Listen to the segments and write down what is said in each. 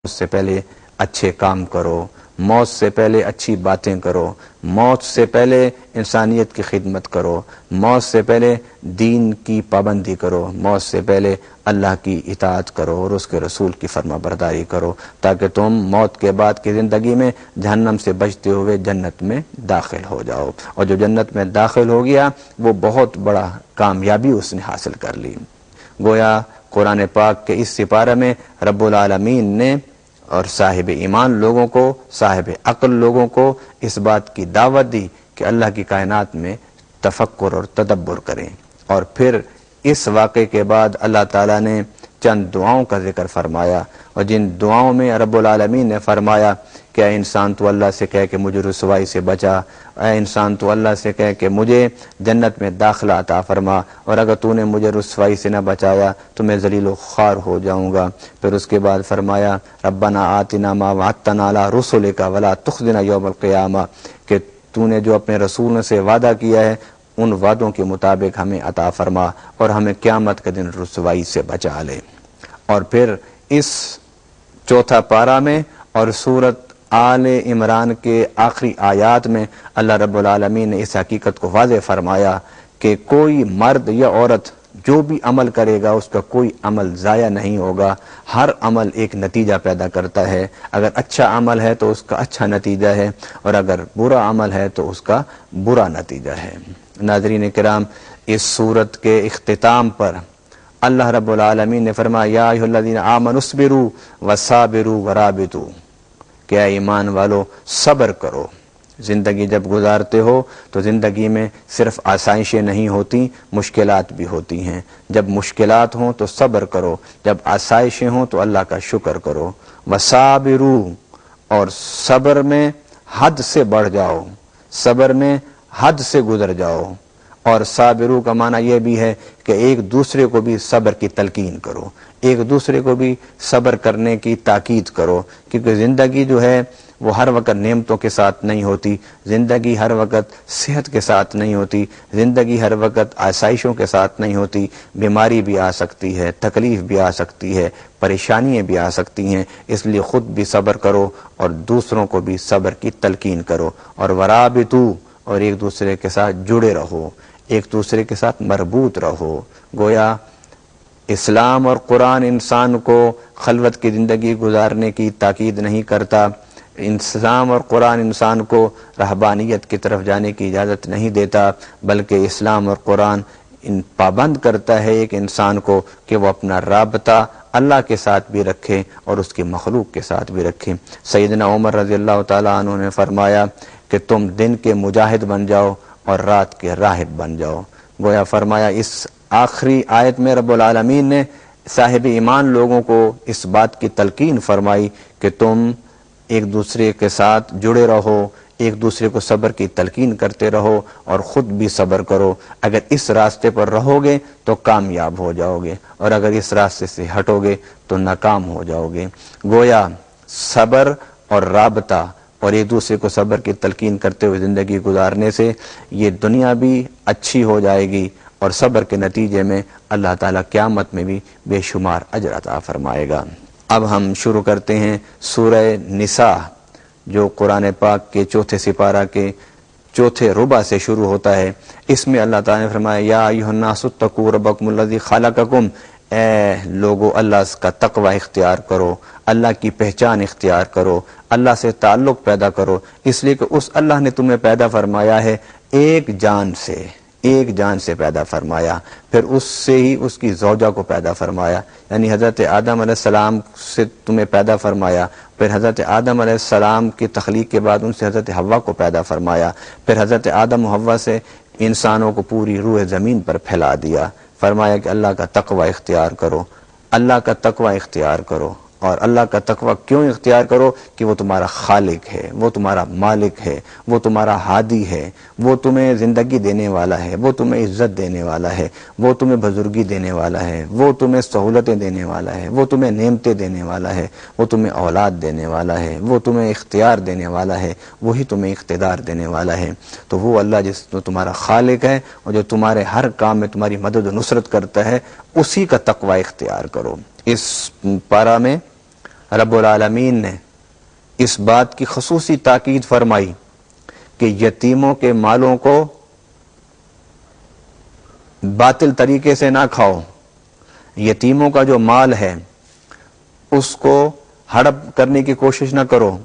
موت سے پہلے اچھے کام کرو، موت سے پہلے اچھی باتیں کرو، موت سے پہلے انسانیت کی خدمت کرو، موت سے پہلے دین کی پابندی کرو، موت سے پہلے اللہ کی اطاعت کرو اور اس کے رسول کی فرما برداری کرو، تاکہ تم موت کے بعد کی زندگی میں جہنم سے بچتے ہوئے جنت میں داخل ہو جاؤ۔ اور جو جنت میں داخل ہو گیا وہ بہت بڑا کامیابی اس نے حاصل کر لی۔ گویا قرآن پاک کے اس سپارہ میں رب العالمین نے اور صاحب ایمان لوگوں کو، صاحب عقل لوگوں کو اس بات کی دعوت دی کہ اللہ کی کائنات میں تفکر اور تدبر کریں۔ اور پھر اس واقعے کے بعد اللہ تعالیٰ نے چند دعاؤں کا ذکر فرمایا، اور جن دعاؤں میں رب العالمین نے فرمایا کہ اے انسان تو اللہ سے کہہ کہ مجھے رسوائی سے بچا، اے انسان تو اللہ سے کہہ کہ مجھے جنت میں داخلہ عطا فرما، اور اگر تو نے مجھے رسوائی سے نہ بچایا تو میں ذلیل و خوار ہو جاؤں گا۔ پھر اس کے بعد فرمایا ربنا آتنا ما وعدتنا علی رسلک ولا تخزنا یوم القیامہ، کہ تو نے جو اپنے رسولوں سے وعدہ کیا ہے ان وعدوں کے مطابق ہمیں عطا فرما اور ہمیں قیامت کے دن رسوائی سے بچا لے۔ اور پھر اس چوتھا پارہ میں اور سورت آل عمران کے آخری آیات میں اللہ رب العالمین نے اس حقیقت کو واضح فرمایا کہ کوئی مرد یا عورت جو بھی عمل کرے گا اس کا کوئی عمل ضائع نہیں ہوگا، ہر عمل ایک نتیجہ پیدا کرتا ہے، اگر اچھا عمل ہے تو اس کا اچھا نتیجہ ہے اور اگر برا عمل ہے تو اس کا برا نتیجہ ہے۔ ناظرین کرام، اس سورت کے اختتام پر اللہ رب العالمین نے فرمایا یا ایھا الذین آمنوا اصبروا وصابروا ورابطوا، کہ اے ایمان والو صبر کرو۔ زندگی جب گزارتے ہو تو زندگی میں صرف آسائشیں نہیں ہوتی، مشکلات بھی ہوتی ہیں۔ جب مشکلات ہوں تو صبر کرو، جب آسائشیں ہوں تو اللہ کا شکر کرو۔ وصابروا، اور صبر میں حد سے بڑھ جاؤ، صبر میں حد سے گزر جاؤ۔ اور صابرو کا معنی یہ بھی ہے کہ ایک دوسرے کو بھی صبر کی تلقین کرو، ایک دوسرے کو بھی صبر کرنے کی تاکید کرو، کیونکہ زندگی جو ہے وہ ہر وقت نعمتوں کے ساتھ نہیں ہوتی، زندگی ہر وقت صحت کے ساتھ نہیں ہوتی، زندگی ہر وقت آسائشوں کے ساتھ نہیں ہوتی، بیماری بھی آ سکتی ہے، تکلیف بھی آ سکتی ہے، پریشانیاں بھی آ سکتی ہیں۔ اس لیے خود بھی صبر کرو اور دوسروں کو بھی صبر کی تلقین کرو۔ اور ورابطو، اور ایک دوسرے کے ساتھ جڑے رہو، ایک دوسرے کے ساتھ مربوط رہو۔ گویا اسلام اور قرآن انسان کو خلوت کی زندگی گزارنے کی تاکید نہیں کرتا، اسلام اور قرآن انسان کو رہبانیت کی طرف جانے کی اجازت نہیں دیتا، بلکہ اسلام اور قرآن پابند کرتا ہے ایک انسان کو کہ وہ اپنا رابطہ اللہ کے ساتھ بھی رکھے اور اس کی مخلوق کے ساتھ بھی رکھے۔ سیدنا عمر رضی اللہ تعالیٰ عنہ نے فرمایا کہ تم دن کے مجاہد بن جاؤ اور رات کے راہب بن جاؤ۔ گویا فرمایا اس آخری آیت میں رب العالمین نے صاحب ایمان لوگوں کو اس بات کی تلقین فرمائی کہ تم ایک دوسرے کے ساتھ جڑے رہو، ایک دوسرے کو صبر کی تلقین کرتے رہو اور خود بھی صبر کرو۔ اگر اس راستے پر رہو گے تو کامیاب ہو جاؤ گے، اور اگر اس راستے سے ہٹو گے تو ناکام ہو جاؤ گے۔ گویا صبر اور رابطہ اور ایک دوسرے کو صبر کی تلقین کرتے ہوئے زندگی گزارنے سے یہ دنیا بھی اچھی ہو جائے گی، اور صبر کے نتیجے میں اللہ تعالیٰ قیامت میں بھی بے شمار اجر عطا فرمائے گا۔ اب ہم شروع کرتے ہیں سورہ نساء، جو قرآن پاک کے چوتھے سپارہ کے چوتھے ربع سے شروع ہوتا ہے۔ اس میں اللہ تعالیٰ نے فرمایا یا ایھا الناس اتقوا ربکم الذی خلقکم، اے لوگو اللہ کا تقوی اختیار کرو، اللہ کی پہچان اختیار کرو، اللہ سے تعلق پیدا کرو، اس لیے کہ اس اللہ نے تمہیں پیدا فرمایا ہے ایک جان سے پیدا فرمایا، پھر اس سے ہی اس کی زوجہ کو پیدا فرمایا، یعنی حضرت آدم علیہ السلام سے تمہیں پیدا فرمایا، پھر حضرت آدم علیہ السلام کی تخلیق کے بعد ان سے حضرت حوا کو پیدا فرمایا، پھر حضرت آدم و حوا سے انسانوں کو پوری روح زمین پر پھیلا دیا۔ فرمایا کہ اللہ کا تقوی اختیار کرو، اللہ کا تقوی اختیار کرو۔ اور اللہ کا تقوی کیوں اختیار کرو؟ کہ وہ تمہارا خالق ہے، وہ تمہارا مالک ہے، وہ تمہارا ہادی ہے، وہ تمہیں زندگی دینے والا ہے، وہ تمہیں عزت دینے والا ہے، وہ تمہیں بزرگی دینے والا ہے، وہ تمہیں سہولتیں دینے والا ہے، وہ تمہیں نعمتیں دینے والا ہے، وہ تمہیں اولاد دینے والا ہے، وہ تمہیں اختیار دینے والا ہے، وہی تمہیں اقتدار دینے والا ہے۔ تو وہ اللہ جس جو تمہارا خالق ہے اور جو تمہارے ہر کام میں تمہاری مدد و نصرت کرتا ہے، اسی کا تقوی اختیار کرو۔ اس پارہ میں رب العالمین نے اس بات کی خصوصی تاکید فرمائی کہ یتیموں کے مالوں کو باطل طریقے سے نہ کھاؤ، یتیموں کا جو مال ہے اس کو ہڑپ کرنے کی کوشش نہ کرو،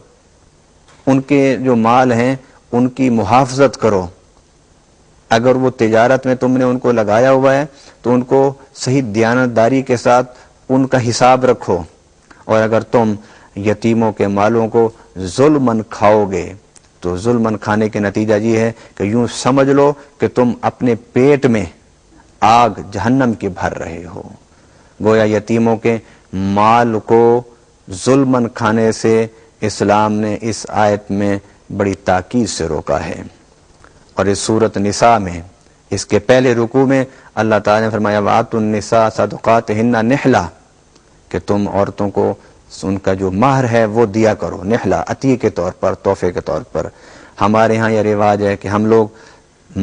ان کے جو مال ہیں ان کی محافظت کرو، اگر وہ تجارت میں تم نے ان کو لگایا ہوا ہے تو ان کو صحیح دیانتداری کے ساتھ ان کا حساب رکھو، اور اگر تم یتیموں کے مالوں کو ظلماً کھاؤ گے تو ظلماً کھانے کے نتیجہ یہ ہے کہ یوں سمجھ لو کہ تم اپنے پیٹ میں آگ جہنم کی بھر رہے ہو۔ گویا یتیموں کے مال کو ظلماً کھانے سے اسلام نے اس آیت میں بڑی تاکید سے روکا ہے۔ اور اس سورۃ نساء میں اس کے پہلے رکوع میں اللہ تعالی نے فرمایا وَآتُوا النِّسَاءَ صَدُقَاتِهِنَّ نِحْلَةً، کہ تم عورتوں کو ان کا جو مہر ہے وہ دیا کرو، نحلہ عطیے کے طور پر، تحفے کے طور پر۔ ہمارے ہاں یہ رواج ہے کہ ہم لوگ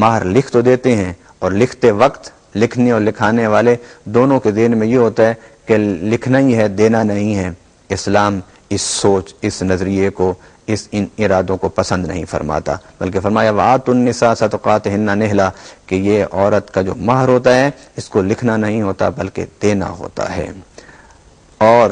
مہر لکھ تو دیتے ہیں، اور لکھتے وقت لکھنے اور لکھانے والے دونوں کے ذہن میں یہ ہوتا ہے کہ لکھنا ہی ہے، دینا نہیں ہے۔ اسلام اس سوچ، اس نظریے کو، ان ارادوں کو پسند نہیں فرماتا، بلکہ فرمایا وَآتُوا النِّسَاءَ صَدُقَاتِهِنَّ نِحْلَةً، کہ یہ عورت کا جو مہر ہوتا ہے اس کو لکھنا نہیں ہوتا بلکہ دینا ہوتا ہے۔ اور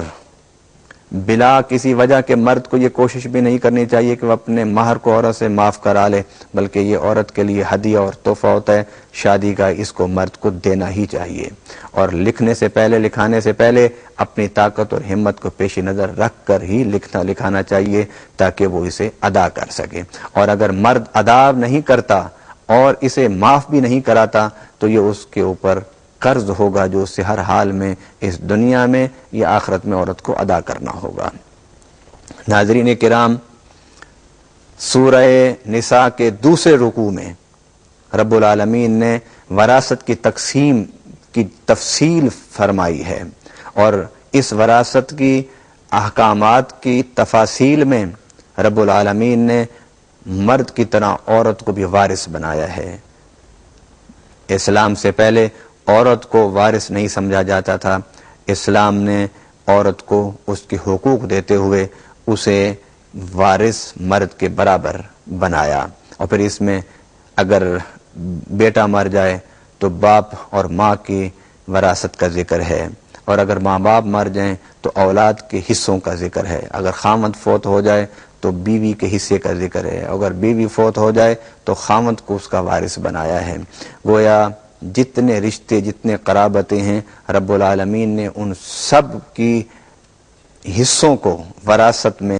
بلا کسی وجہ کے مرد کو یہ کوشش بھی نہیں کرنی چاہیے کہ وہ اپنے مہر کو عورت سے معاف کرا لے، بلکہ یہ عورت کے لیے ہدیہ اور تحفہ ہوتا ہے شادی کا، اس کو مرد کو دینا ہی چاہیے، اور لکھنے سے پہلے، لکھانے سے پہلے اپنی طاقت اور ہمت کو پیش نظر رکھ کر ہی لکھانا چاہیے تاکہ وہ اسے ادا کر سکے۔ اور اگر مرد ادا نہیں کرتا اور اسے معاف بھی نہیں کراتا تو یہ اس کے اوپر قرض ہوگا جو اسے ہر حال میں اس دنیا میں یا آخرت میں عورت کو ادا کرنا ہوگا۔ ناظرین کرام، سورہ نساء کے دوسرے رکوع میں رب العالمین نے وراثت کی تقسیم کی تفصیل فرمائی ہے، اور اس وراثت کی احکامات کی تفاصیل میں رب العالمین نے مرد کی طرح عورت کو بھی وارث بنایا ہے۔ اسلام سے پہلے عورت کو وارث نہیں سمجھا جاتا تھا، اسلام نے عورت کو اس کے حقوق دیتے ہوئے اسے وارث مرد کے برابر بنایا۔ اور پھر اس میں اگر بیٹا مر جائے تو باپ اور ماں کی وراثت کا ذکر ہے، اور اگر ماں باپ مر جائیں تو اولاد کے حصوں کا ذکر ہے، اگر خاوند فوت ہو جائے تو بیوی کے حصے کا ذکر ہے، اگر بیوی فوت ہو جائے تو خاوند کو اس کا وارث بنایا ہے۔ گویا جتنے رشتے، جتنے قرابتیں ہیں، رب العالمین نے ان سب کی حصوں کو وراثت میں